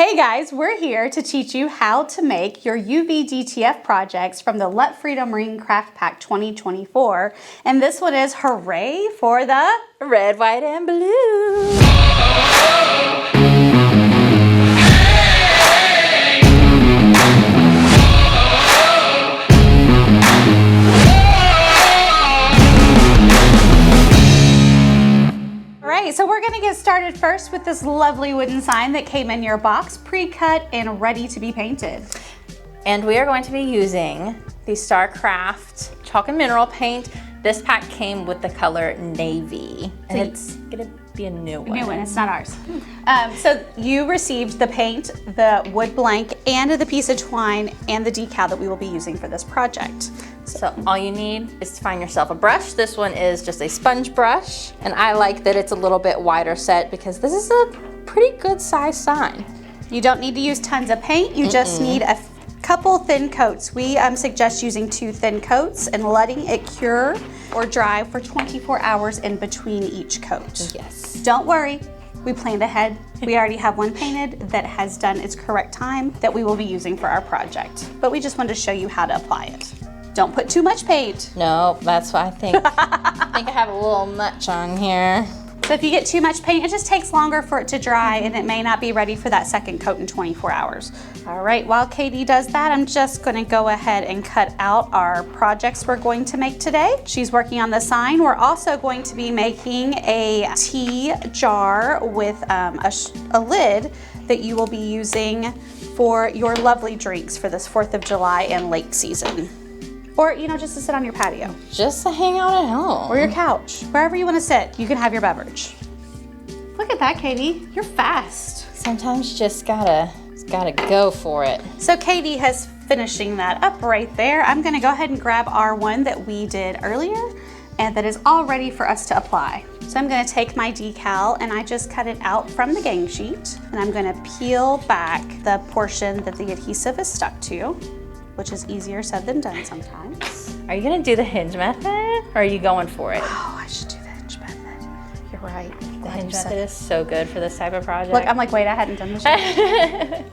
Hey guys, we're here to teach you how to make your UV DTF projects from the Let Freedom Ring Craft Pack 2024. And this one is Hooray for the red, white, and blue. So we're going to get started first with this lovely wooden sign that came in your box, pre-cut and ready to be painted. And we are going to be using the StarCraft chalk and mineral paint. This pack came with the color navy, and it's going to be a new one. New one, it's not ours. So you received the paint, the wood blank, and the piece of twine, and the decal that we will be using for this project. So all you need is to find yourself a brush. This one is just a sponge brush, and I like that it's a little bit wider set because this is a pretty good size sign. You don't need to use tons of paint, you just need a couple thin coats. We suggest using 2 thin coats and letting it cure or dry for 24 hours in between each coat. Yes. Don't worry, we planned ahead. We already have one painted that has done its correct time that we will be using for our project. But we just wanted to show you how to apply it. Don't put too much paint. No, that's what I think. I think I have a little much on here. So if you get too much paint, it just takes longer for it to dry and it may not be ready for that second coat in 24 hours. All right, while Katie does that, I'm just gonna go ahead and cut out our projects we're going to make today. She's working on the sign. We're also going to be making a tea jar with a lid that you will be using for your lovely drinks for this 4th of July and lake season. Or, just to sit on your patio. Just to hang out at home. Or your couch. Wherever you want to sit, you can have your beverage. Look at that, Katie. You're fast. Sometimes you just gotta go for it. So Katie has finishing that up right there. I'm gonna go ahead and grab our one that we did earlier and that is all ready for us to apply. So I'm gonna take my decal and I just cut it out from the gang sheet and I'm gonna peel back the portion that the adhesive is stuck to, which is easier said than done sometimes. Are you gonna do the hinge method or are you going for it? Oh, I should do the hinge method. You're right. The hinge method is so good for this type of project. Look, I'm like, wait, I hadn't done this yet.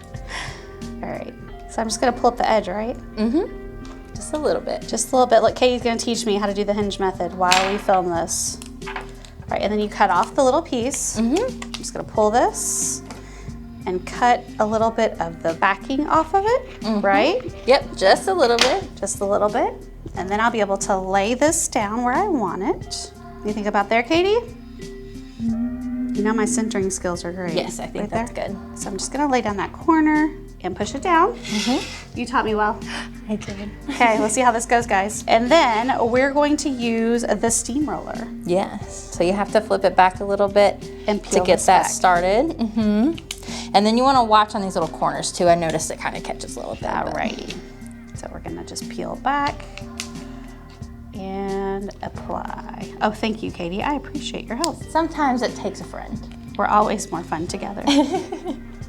All right, so I'm just gonna pull up the edge, right? Mm-hmm. Just a little bit. Just a little bit. Look, Katie's gonna teach me how to do the hinge method while we film this. All right, and then you cut off the little piece. Mm-hmm. I'm just gonna pull this and cut a little bit of the backing off of it, right? Yep, just a little bit. Just a little bit. And then I'll be able to lay this down where I want it. What do you think about there, Katie? You know my centering skills are great. Yes, I think that's good. So I'm just gonna lay down that corner and push it down. You taught me well. I did. Okay, let's see how this goes, guys. And then we're going to use the steamroller. Yes, so you have to flip it back a little bit And peel to get this that back. started. And then you wanna watch on these little corners too. I noticed it kind of catches a little bit. Alrighty. So we're gonna just peel back and apply. Oh, thank you, Katie. I appreciate your help. Sometimes it takes a friend. We're always more fun together.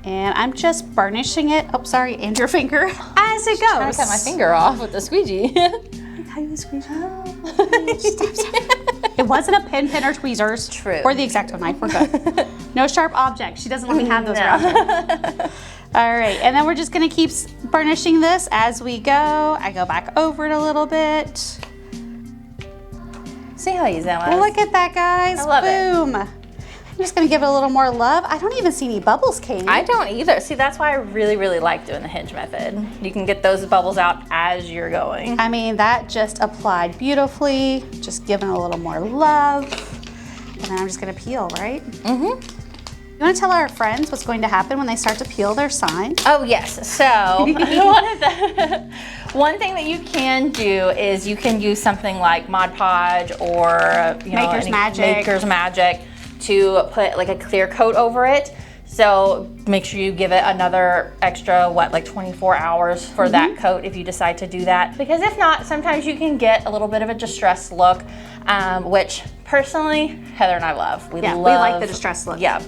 And I'm just burnishing it. Oh, sorry, and your finger as it goes. I cut my finger off with the squeegee. How you squeeze It wasn't a pin or tweezers. True. Or the X-Acto knife. We're good. No sharp objects. She doesn't let me have those around her. All right, and then we're just gonna keep burnishing this as we go. I go back over it a little bit. See how easy that was? Look at that, guys. I love it. Boom. I'm just gonna give it a little more love. I don't even see any bubbles, Katie. I don't either. See, that's why I really, really like doing the hinge method. You can get those bubbles out as you're going. I mean, that just applied beautifully. Just giving a little more love. And then I'm just gonna peel, right? You wanna tell our friends what's going to happen when they start to peel their sign? Oh yes, so one thing that you can do is you can use something like Mod Podge or Maker's Magic to put like a clear coat over it. So make sure you give it another extra, like 24 hours for that coat if you decide to do that. Because if not, sometimes you can get a little bit of a distressed look, which personally, Heather and I love. We like the distressed look. Yeah,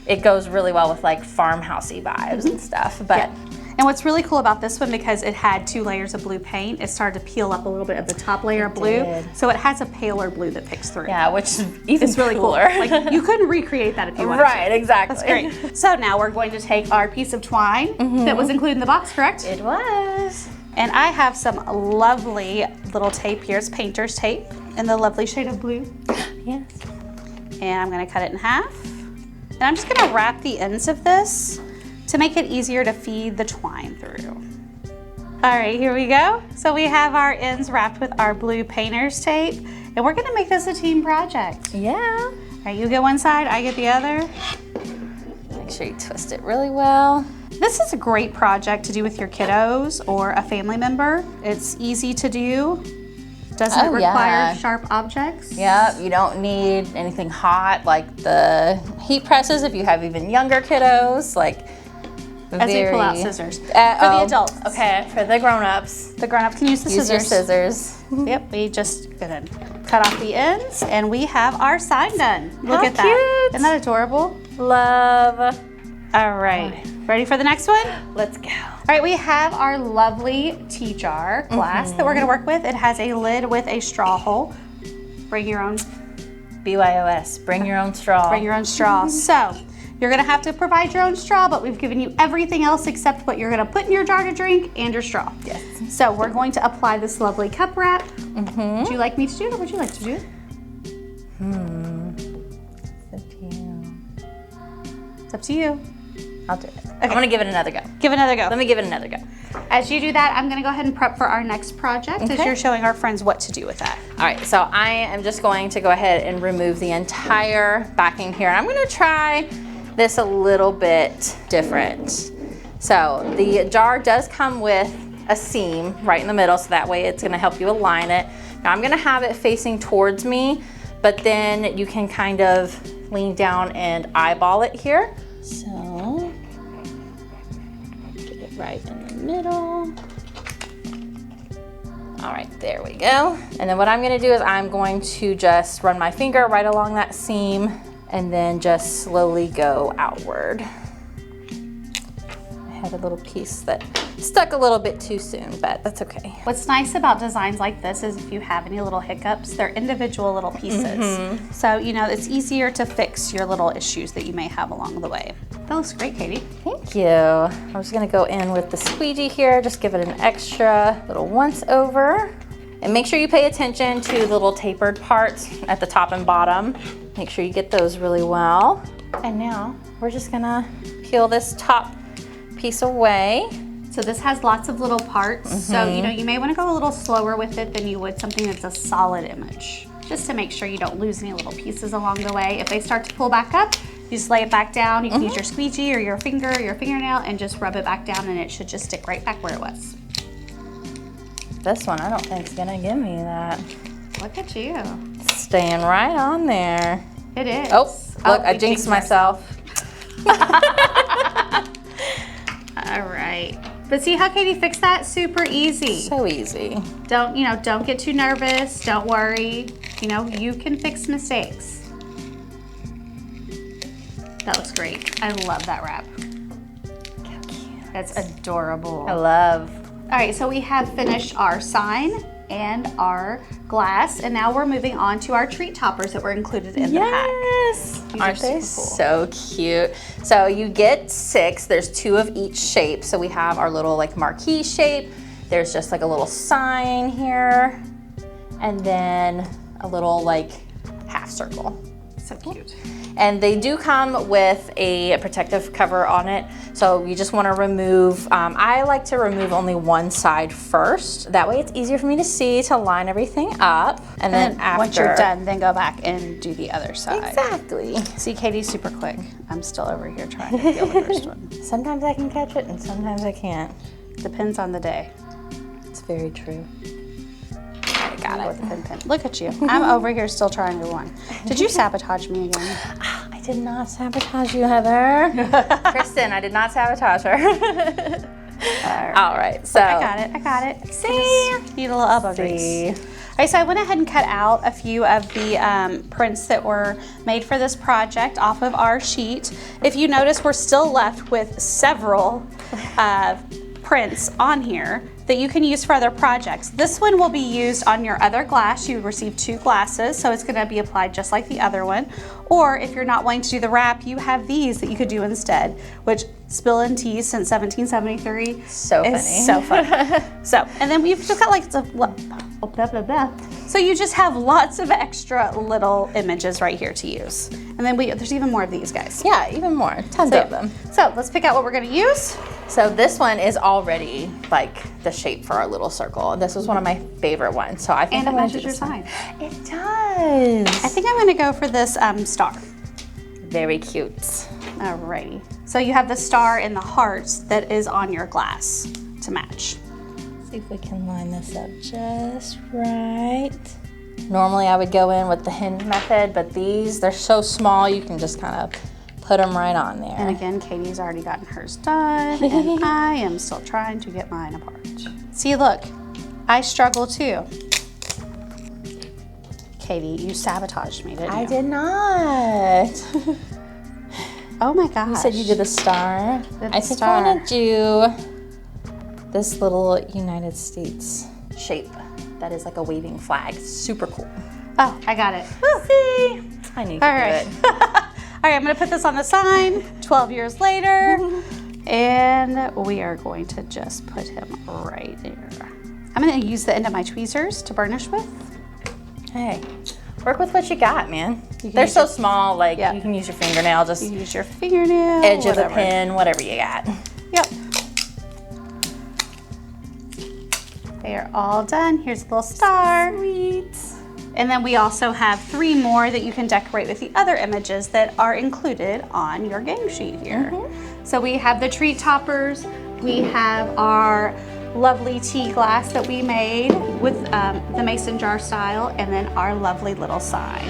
it goes really well with like farmhousey vibes and stuff. But And what's really cool about this one, because it had 2 layers of blue paint, it started to peel up a little bit of the top layer of blue. So it has a paler blue that picks through. Yeah, which is even it's really cooler. Cool. Like, you couldn't recreate that if you wanted Right, to. exactly. That's great. So now we're going to take our piece of twine that was included in the box, correct? It was. And I have some lovely little tape here. It's painter's tape in the lovely shade of blue. Yes. And I'm gonna cut it in half. And I'm just gonna wrap the ends of this to make it easier to feed the twine through. All right, here we go. So we have our ends wrapped with our blue painter's tape, and we're gonna make this a team project. Yeah. All right, you get one side, I get the other. Make sure you twist it really well. This is a great project to do with your kiddos or a family member. It's easy to do. Doesn't require sharp objects. Yep, you don't need anything hot like the heat presses if you have even younger kiddos. Like, as we pull out scissors. For the adults. Okay, for the grown-ups. The grown-up can use the scissors. Use your scissors. Yep, we just gonna cut off the ends and we have our sign done. Look at that. Cute. Isn't that adorable? Love. All right, ready for the next one? Let's go. All right, we have our lovely tea jar glass that we're gonna work with. It has a lid with a straw hole. Bring your own. BYOS, bring your own straw. Bring your own straw. So, you're gonna have to provide your own straw, but we've given you everything else except what you're gonna put in your jar to drink and your straw. Yes. So we're going to apply this lovely cup wrap. Would you like me to do it or would you like to do it? It's up to you. I'll do it. Okay. I'm gonna give it another go. Give it another go. Let me give it another go. As you do that, I'm gonna go ahead and prep for our next project as you're showing our friends what to do with that. All right, so I am just going to go ahead and remove the entire backing here. I'm gonna try this a little bit different. So the jar does come with a seam right in the middle, so that way it's gonna help you align it. Now I'm gonna have it facing towards me, but then you can kind of lean down and eyeball it here. So, get it right in the middle. All right, there we go. And then what I'm gonna do is I'm going to just run my finger right along that seam and then just slowly go outward. I had a little piece that stuck a little bit too soon, but that's okay. What's nice about designs like this is if you have any little hiccups, they're individual little pieces. So, you know, it's easier to fix your little issues that you may have along the way. That looks great, Katie. Thank you. I'm just gonna go in with the squeegee here, just give it an extra little once over. And make sure you pay attention to the little tapered parts at the top and bottom. Make sure you get those really well. And now we're just gonna peel this top piece away. So this has lots of little parts. So, you know, you may want to go a little slower with it than you would something that's a solid image, just to make sure you don't lose any little pieces along the way. If they start to pull back up, you just lay it back down. You can use your squeegee or your finger or your fingernail and just rub it back down and it should just stick right back where it was. This one I don't think is gonna give me that. Look at you. It's staying right on there. It is. Oh, look, I jinxed myself. All right. But see how Katie fixed that? Super easy. So easy. Don't get too nervous. Don't worry. You know, you can fix mistakes. That looks great. I love that wrap. How cute. That's adorable. I love. All right, so we have finished our sign and our glass, and now we're moving on to our treat toppers that were included in the pack. Yes! Aren't they super cool. so cute? So you get 6, there's 2 of each shape. So we have our little like marquee shape, there's just like a little sign here, and then a little like half circle. So cute. And they do come with a protective cover on it. So you just want to remove, I like to remove only one side first. That way it's easier for me to see, to line everything up. And then after. Once you're done, then go back and do the other side. Exactly. See, Katie's super quick. I'm still over here trying to feel the first one. Sometimes I can catch it and sometimes I can't. Depends on the day. It's very true. I got it. Look at you. I'm over here still trying to one. Did you sabotage me again? I did not sabotage you, Heather. Kristen, I did not sabotage her. All right, so. I got it. See? Need a little elbow grease. All right, so I went ahead and cut out a few of the prints that were made for this project off of our sheet. If you notice, we're still left with several prints on here that you can use for other projects. This one will be used on your other glass. You receive 2 glasses, so it's gonna be applied just like the other one. Or if you're not wanting to do the wrap, you have these that you could do instead, which spilling teas since 1773 So is funny. so funny. So, and then we've just got like, so you just have lots of extra little images right here to use. And then there's even more of these guys. Yeah, even more, tons of them. So let's pick out what we're gonna use. So this one is already like the shape for our little circle. This was one of my favorite ones. So I think And I'm it gonna do matches your this one. sign. It does. I think I'm gonna go for this star. Very cute. Alrighty. So you have the star in the hearts that is on your glass to match. See if we can line this up just right. Normally I would go in with the hinge method, but these, they're so small you can just kind of put them right on there. And again, Katie's already gotten hers done, and I am still trying to get mine apart. See, look, I struggle too. Katie, you sabotaged me, didn't you? I did not. Oh my gosh. You said you did a star. Did I the think star. I want to do this little United States shape that is like a waving flag. Super cool. Oh, I got it. See? I knew you could All right. do it. All right, I'm gonna put this on the sign 12 years later, and we are going to just put him right there. I'm gonna use the end of my tweezers to burnish with. Hey, work with what you got, man. can They're use so small, like Yeah. you can use your fingernail, just You can use your fingernail, edge of whatever. the pen, whatever you got. Yep. They are all done. Here's a little star. Sweet. And then we also have 3 more that you can decorate with the other images that are included on your game sheet here. So we have the treat toppers, we have our lovely tea glass that we made with the mason jar style, and then our lovely little sign.